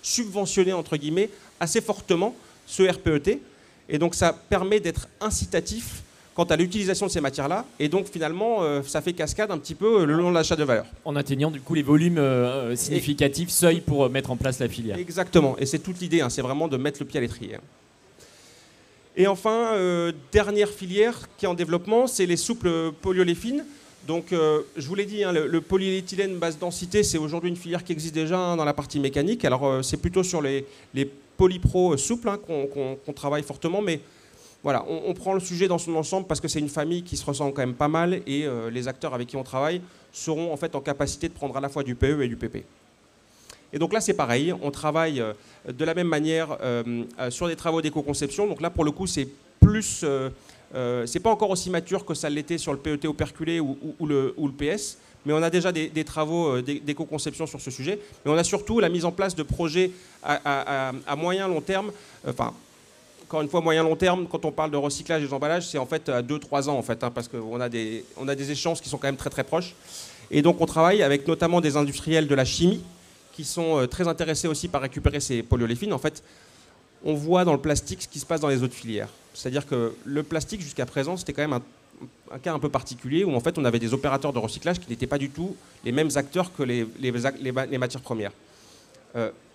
subventionner, entre guillemets, assez fortement ce RPET. Et donc ça permet d'être incitatif quant à l'utilisation de ces matières-là. Et donc finalement, ça fait cascade un petit peu le long de l'achat de valeur. En atteignant du coup les volumes significatifs, seuil pour mettre en place la filière. Exactement. Et c'est toute l'idée, c'est vraiment de mettre le pied à l'étrier. Et enfin, dernière filière qui est en développement, c'est les souples polyolépines. Donc, je vous l'ai dit, le polyéthylène basse densité, c'est aujourd'hui une filière qui existe déjà dans la partie mécanique. Alors, c'est plutôt sur les polypro souples qu'on travaille fortement. Mais voilà, on prend le sujet dans son ensemble parce que c'est une famille qui se ressemble quand même pas mal. Et les acteurs avec qui on travaille seront en fait en capacité de prendre à la fois du PE et du PP. Et donc là, c'est pareil, on travaille de la même manière sur des travaux d'éco-conception. Donc là, pour le coup, c'est plus, c'est pas encore aussi mature que ça l'était sur le PET operculé ou le PS, mais on a déjà des travaux d'éco-conception sur ce sujet. Mais on a surtout la mise en place de projets à moyen long terme. Enfin, encore une fois, moyen long terme, quand on parle de recyclage des emballages, c'est en fait à 2-3 ans, en fait, parce qu'on a des échéances qui sont quand même très très proches. Et donc on travaille avec notamment des industriels de la chimie, qui sont très intéressés aussi par récupérer ces polyoléphines. En fait, on voit dans le plastique ce qui se passe dans les autres filières. C'est-à-dire que le plastique, jusqu'à présent, c'était quand même un cas un peu particulier où en fait, on avait des opérateurs de recyclage qui n'étaient pas du tout les mêmes acteurs que les matières premières.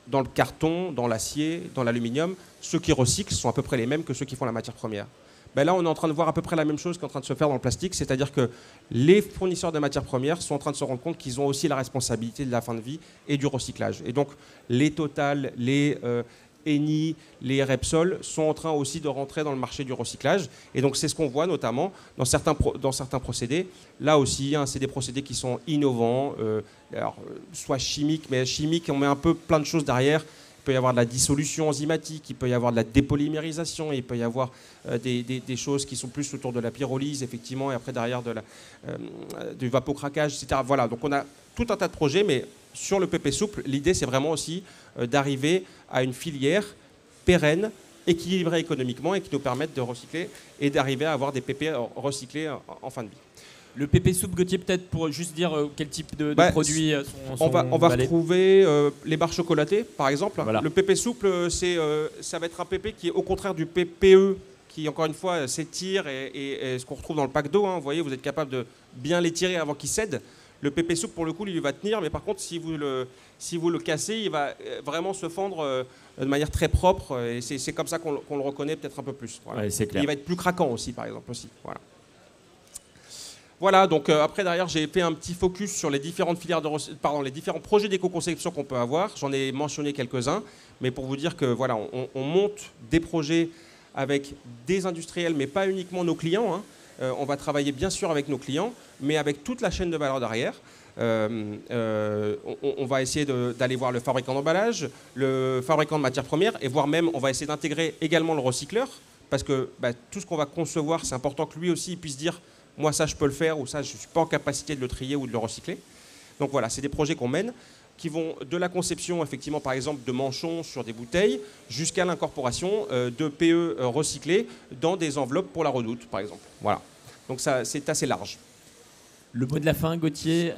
Dans le carton, dans l'acier, dans l'aluminium, ceux qui recyclent sont à peu près les mêmes que ceux qui font la matière première. Ben là, on est en train de voir à peu près la même chose qui est en train de se faire dans le plastique, c'est-à-dire que les fournisseurs de matières premières sont en train de se rendre compte qu'ils ont aussi la responsabilité de la fin de vie et du recyclage. Et donc, les Total, les Eni, les Repsol sont en train aussi de rentrer dans le marché du recyclage. Et donc, c'est ce qu'on voit notamment dans certains procédés. Là aussi, c'est des procédés qui sont innovants, alors, soit chimiques, mais chimiques, on met un peu plein de choses derrière. Il peut y avoir de la dissolution enzymatique, il peut y avoir de la dépolymérisation, il peut y avoir des choses qui sont plus autour de la pyrolyse, effectivement, et après derrière du vapocraquage, etc. Voilà, donc on a tout un tas de projets, mais sur le PP souple, l'idée c'est vraiment aussi d'arriver à une filière pérenne, équilibrée économiquement et qui nous permette de recycler et d'arriver à avoir des PP recyclés en fin de vie. Le PP souple, Gauthier, peut-être pour juste dire quel type de produits sont on va retrouver les barres chocolatées, par exemple. Voilà. Le PP souple, ça va être un PP qui est au contraire du PPE, qui encore une fois s'étire et ce qu'on retrouve dans le pack d'eau. Hein, vous voyez, vous êtes capable de bien l'étirer avant qu'il cède. Le PP souple, pour le coup, il va tenir, mais par contre, si vous le cassez, il va vraiment se fondre de manière très propre. Et c'est comme ça qu'on le reconnaît peut-être un peu plus. Voilà. Ouais, c'est clair. Il va être plus craquant aussi, par exemple. Voilà, donc après derrière j'ai fait un petit focus sur les différentes filières les différents projets d'éco-conception qu'on peut avoir. J'en ai mentionné quelques-uns, mais pour vous dire que voilà, on monte des projets avec des industriels, mais pas uniquement nos clients. Hein. On va travailler bien sûr avec nos clients, mais avec toute la chaîne de valeur derrière. On va essayer d'aller voir le fabricant d'emballage, le fabricant de matières premières, et voire même on va essayer d'intégrer également le recycleur, parce que tout ce qu'on va concevoir, c'est important que lui aussi puisse dire moi ça je peux le faire ou ça je ne suis pas en capacité de le trier ou de le recycler. Donc voilà, c'est des projets qu'on mène qui vont de la conception effectivement par exemple de manchons sur des bouteilles jusqu'à l'incorporation de PE recyclés dans des enveloppes pour la Redoute par exemple. Voilà, donc ça c'est assez large. Le mot de la fin, Gauthier.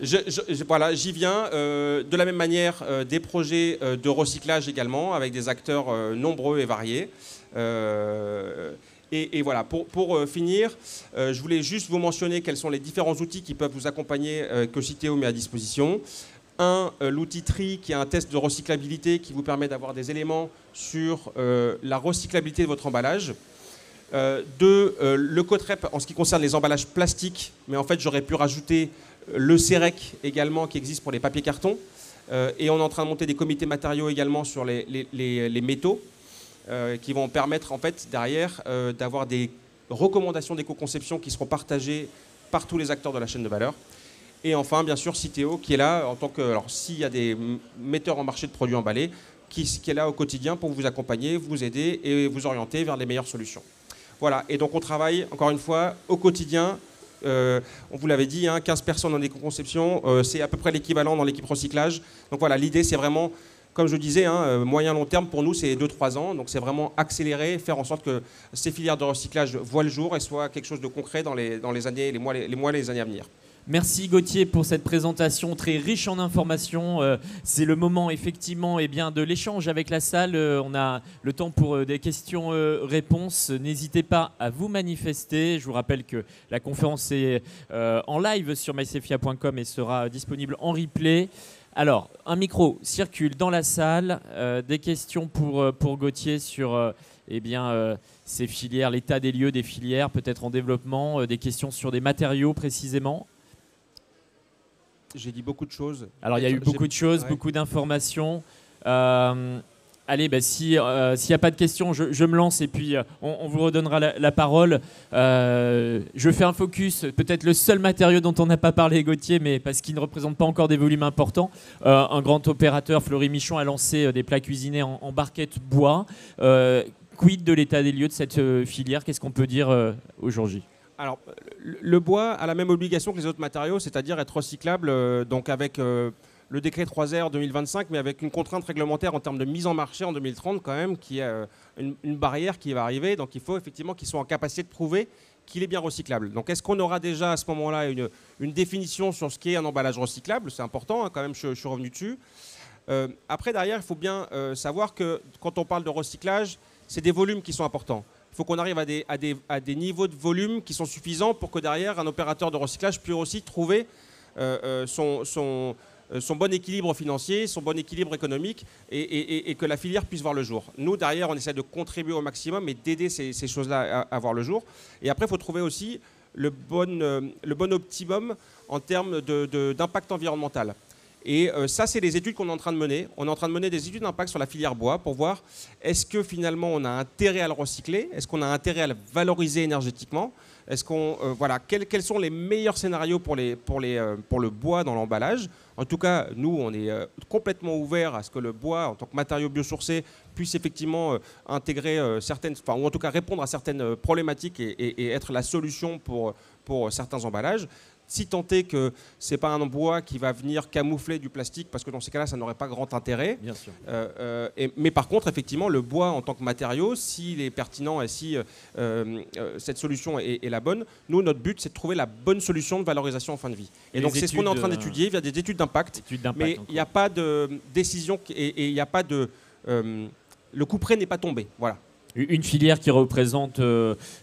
Voilà, j'y viens. De la même manière, des projets de recyclage également avec des acteurs nombreux et variés. Et voilà, pour finir, je voulais juste vous mentionner quels sont les différents outils qui peuvent vous accompagner, que Citeo met à disposition. L'outil TRI, qui est un test de recyclabilité qui vous permet d'avoir des éléments sur la recyclabilité de votre emballage. Le Cotrep en ce qui concerne les emballages plastiques, mais en fait j'aurais pu rajouter le CEREC également qui existe pour les papiers cartons. Et on est en train de monter des comités matériaux également sur les métaux. Qui vont permettre en fait derrière d'avoir des recommandations d'éco-conception qui seront partagées par tous les acteurs de la chaîne de valeur. Et enfin, bien sûr, Citeo qui est là en tant que... Alors, s'il y a des metteurs en marché de produits emballés, qui est là au quotidien pour vous accompagner, vous aider et vous orienter vers les meilleures solutions. Voilà, et donc on travaille, encore une fois, au quotidien. On vous l'avait dit, 15 personnes en éco-conception, c'est à peu près l'équivalent dans l'équipe recyclage. Donc voilà, l'idée, c'est vraiment... Comme je disais, moyen-long terme, pour nous, c'est 2-3 ans. Donc, c'est vraiment accélérer, faire en sorte que ces filières de recyclage voient le jour et soient quelque chose de concret dans les années, les mois et les années à venir. Merci Gauthier pour cette présentation très riche en informations. C'est le moment effectivement de l'échange avec la salle. On a le temps pour des questions-réponses. N'hésitez pas à vous manifester. Je vous rappelle que la conférence est en live sur mycefia.com et sera disponible en replay. Alors, un micro circule dans la salle. Des questions pour Gauthier sur ces filières, l'état des lieux des filières, peut-être en développement, des questions sur des matériaux précisément. J'ai dit beaucoup de choses. Alors, il y a eu beaucoup de choses, beaucoup d'informations. Allez, s'il n'y a pas de questions, je me lance et puis on vous redonnera la parole. Je fais un focus, peut-être le seul matériau dont on n'a pas parlé, Gauthier, mais parce qu'il ne représente pas encore des volumes importants. Un grand opérateur, Fleury-Michon, a lancé des plats cuisinés en barquette bois. Quid de l'état des lieux de cette filière? Qu'est-ce qu'on peut dire aujourd'hui? Alors, le bois a la même obligation que les autres matériaux, c'est-à-dire être recyclable, donc avec... le décret 3R 2025, mais avec une contrainte réglementaire en termes de mise en marché en 2030 quand même, qui est une barrière qui va arriver. Donc il faut effectivement qu'ils soient en capacité de prouver qu'il est bien recyclable. Donc est-ce qu'on aura déjà à ce moment-là une définition sur ce qu'est un emballage recyclable? C'est important, quand même, je suis revenu dessus. Après, derrière, il faut bien savoir que quand on parle de recyclage, c'est des volumes qui sont importants. Il faut qu'on arrive à des niveaux de volume qui sont suffisants pour que derrière, un opérateur de recyclage puisse aussi trouver son bon équilibre financier, son bon équilibre économique et que la filière puisse voir le jour. Nous, derrière, on essaie de contribuer au maximum et d'aider ces choses-là à voir le jour. Et après, il faut trouver aussi le bon optimum en termes d'impact environnemental. Et ça, c'est les études qu'on est en train de mener. On est en train de mener des études d'impact sur la filière bois pour voir est-ce que finalement on a intérêt à le recycler, est-ce qu'on a intérêt à le valoriser énergétiquement, quels sont les meilleurs scénarios pour le bois dans l'emballage. En tout cas, nous, on est complètement ouverts à ce que le bois, en tant que matériau biosourcé, puisse effectivement intégrer ou en tout cas répondre à certaines problématiques et être la solution pour certains emballages. si tant est que ce n'est pas un bois qui va venir camoufler du plastique, parce que dans ces cas-là, ça n'aurait pas grand intérêt. Bien sûr. Mais par contre, effectivement, le bois en tant que matériau, s'il est pertinent et si cette solution est la bonne, nous, notre but, c'est de trouver la bonne solution de valorisation en fin de vie. Et donc, c'est ce qu'on est en train d'étudier via des études d'impact. Mais il n'y a pas de décision et il n'y a pas de... le couperet n'est pas tombé. Voilà. Une filière qui représente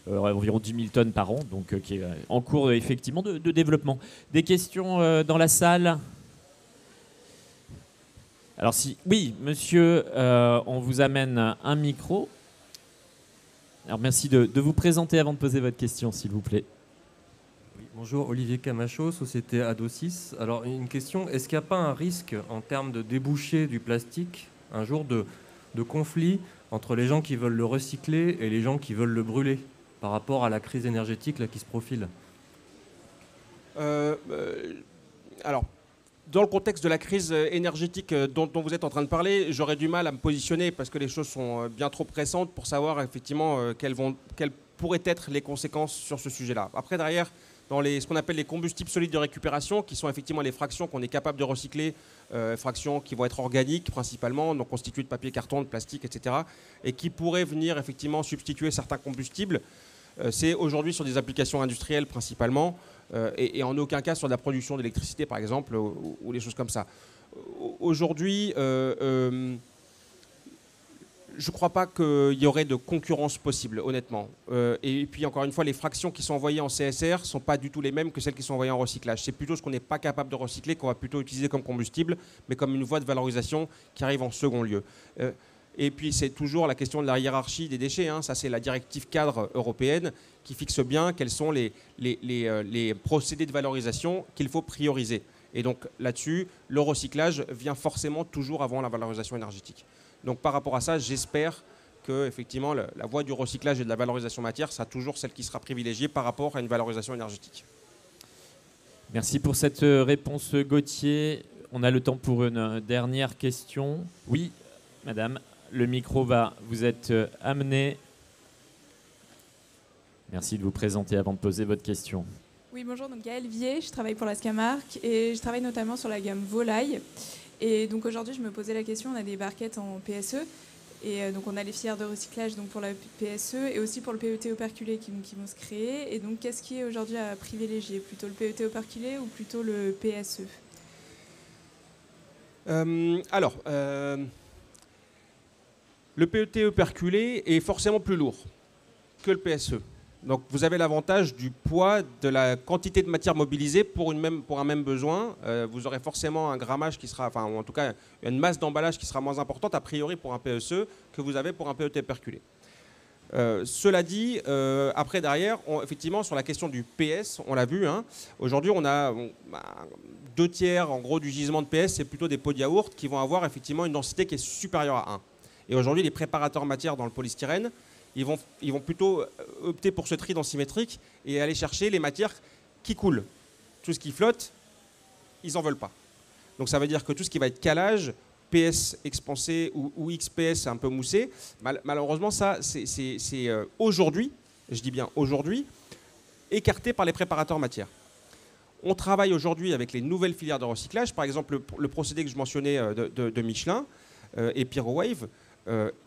environ 10 000 tonnes par an, donc qui est en cours effectivement de développement. Des questions dans la salle? Alors si, oui, monsieur, on vous amène un micro. Alors merci de vous présenter avant de poser votre question, s'il vous plaît. Oui, bonjour, Olivier Camacho, société Adosis. Alors une question, est-ce qu'il n'y a pas un risque en termes de débouché du plastique, un jour de conflit entre les gens qui veulent le recycler et les gens qui veulent le brûler par rapport à la crise énergétique là, qui se profile? Alors, dans le contexte de la crise énergétique dont vous êtes en train de parler, j'aurais du mal à me positionner parce que les choses sont bien trop pressantes pour savoir effectivement quelles pourraient être les conséquences sur ce sujet-là. Après, derrière, dans ce qu'on appelle les combustibles solides de récupération, qui sont effectivement les fractions qu'on est capable de recycler, fractions qui vont être organiques principalement, donc constituées de papier, carton, de plastique, etc., et qui pourraient venir effectivement substituer certains combustibles. C'est aujourd'hui sur des applications industrielles principalement, et en aucun cas sur de la production d'électricité par exemple, ou des choses comme ça. Aujourd'hui, je ne crois pas qu'il y aurait de concurrence possible, honnêtement. Et puis, encore une fois, les fractions qui sont envoyées en CSR ne sont pas du tout les mêmes que celles qui sont envoyées en recyclage. C'est plutôt ce qu'on n'est pas capable de recycler qu'on va plutôt utiliser comme combustible, mais comme une voie de valorisation qui arrive en second lieu. Et puis, c'est toujours la question de la hiérarchie des déchets. Hein. Ça, c'est la directive cadre européenne qui fixe bien quels sont les procédés de valorisation qu'il faut prioriser. Et donc, là-dessus, le recyclage vient forcément toujours avant la valorisation énergétique. Donc par rapport à ça, j'espère que effectivement, la voie du recyclage et de la valorisation matière sera toujours celle qui sera privilégiée par rapport à une valorisation énergétique. Merci pour cette réponse, Gauthier. On a le temps pour une dernière question. Oui, madame, le micro va vous être amené. Merci de vous présenter avant de poser votre question. Oui, bonjour, donc Gaëlle Vier, je travaille pour la Scamarc et je travaille notamment sur la gamme Volaille. Et donc aujourd'hui, je me posais la question, on a des barquettes en PSE, et donc on a les filières de recyclage donc pour la PSE et aussi pour le PET operculé qui vont se créer. Et donc qu'est-ce qui est aujourd'hui à privilégier, plutôt le PET operculé ou plutôt le PSE? Le PET operculé est forcément plus lourd que le PSE. Donc vous avez l'avantage du poids de la quantité de matière mobilisée pour un même besoin. Vous aurez forcément un grammage qui sera, enfin en tout cas une masse d'emballage qui sera moins importante a priori pour un PSE que vous avez pour un PET perculé. Cela dit, après derrière, effectivement sur la question du PS, on l'a vu, hein, aujourd'hui on a 2/3 en gros du gisement de PS, c'est plutôt des pots de yaourt qui vont avoir effectivement une densité qui est supérieure à 1. Et aujourd'hui les préparateurs matière dans le polystyrène, ils vont plutôt opter pour ce tri densimétrique et aller chercher les matières qui coulent. Tout ce qui flotte, ils n'en veulent pas. Donc ça veut dire que tout ce qui va être calage, PS expansé ou XPS un peu moussé, malheureusement ça c'est aujourd'hui, je dis bien aujourd'hui, écarté par les préparateurs matière. On travaille aujourd'hui avec les nouvelles filières de recyclage, par exemple le procédé que je mentionnais de Michelin et Pyrowave.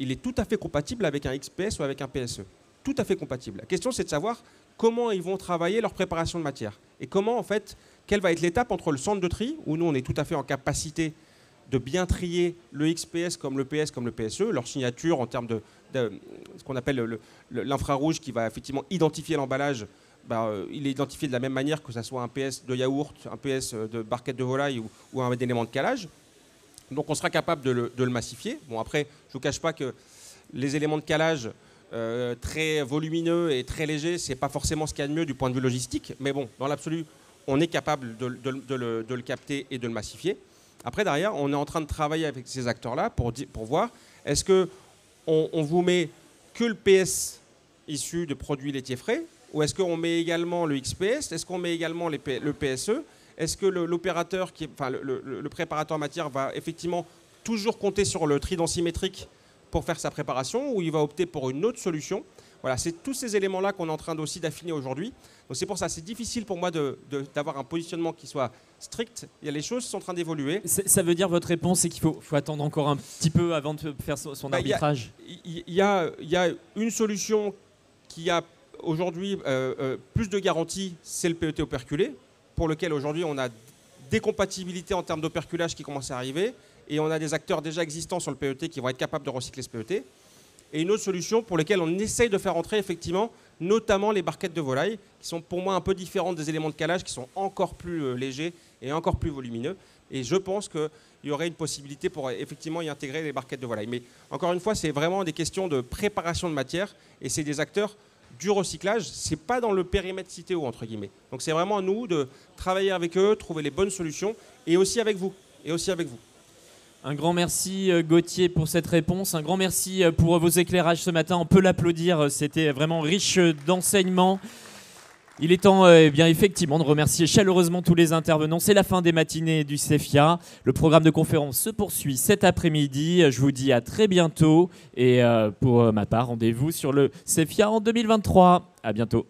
Il est tout à fait compatible avec un XPS ou avec un PSE. Tout à fait compatible. La question, c'est de savoir comment ils vont travailler leur préparation de matière. Et comment, en fait, quelle va être l'étape entre le centre de tri, où nous, on est tout à fait en capacité de bien trier le XPS comme le PS comme le PSE, leur signature en termes de ce qu'on appelle l'infrarouge qui va effectivement identifier l'emballage. Il est identifié de la même manière que ce soit un PS de yaourt, un PS de barquette de volaille ou un élément de calage. Donc on sera capable de le massifier. Bon après, je ne vous cache pas que les éléments de calage très volumineux et très légers, ce n'est pas forcément ce qu'il y a de mieux du point de vue logistique. Mais bon, dans l'absolu, on est capable de le capter et de le massifier. Après, derrière, on est en train de travailler avec ces acteurs-là pour voir, est-ce qu'on vous met que le PS issu de produits laitiers frais, ou est-ce qu'on met également le XPS, est-ce qu'on met également le PSE? Est-ce que l'opérateur, le préparateur matière va effectivement toujours compter sur le tri densimétrique pour faire sa préparation ou il va opter pour une autre solution? Voilà, c'est tous ces éléments-là qu'on est en train aussi d'affiner aujourd'hui. Donc c'est pour ça, c'est difficile pour moi d'avoir un positionnement qui soit strict. Il y a les choses qui sont en train d'évoluer. Ça veut dire votre réponse, c'est qu'il faut attendre encore un petit peu avant de faire son arbitrage. Il y a une solution qui a aujourd'hui plus de garanties, c'est le PET operculé, pour lequel aujourd'hui on a des compatibilités en termes d'operculage qui commencent à arriver, et on a des acteurs déjà existants sur le PET qui vont être capables de recycler ce PET. Et une autre solution pour laquelle on essaye de faire entrer effectivement notamment les barquettes de volaille, qui sont pour moi un peu différentes des éléments de calage, qui sont encore plus légers et encore plus volumineux. Et je pense qu'il y aurait une possibilité pour effectivement y intégrer les barquettes de volaille. Mais encore une fois, c'est vraiment des questions de préparation de matière, et c'est des acteurs du recyclage. C'est pas dans le périmètre Citeo, entre guillemets. Donc c'est vraiment à nous de travailler avec eux, trouver les bonnes solutions, et aussi avec vous. Un grand merci Gauthier pour cette réponse, un grand merci pour vos éclairages ce matin, on peut l'applaudir, c'était vraiment riche d'enseignements. Il est temps bien effectivement de remercier chaleureusement tous les intervenants. C'est la fin des matinées du CEFIA. Le programme de conférence se poursuit cet après-midi. Je vous dis à très bientôt et pour ma part, rendez-vous sur le CEFIA en 2023. À bientôt.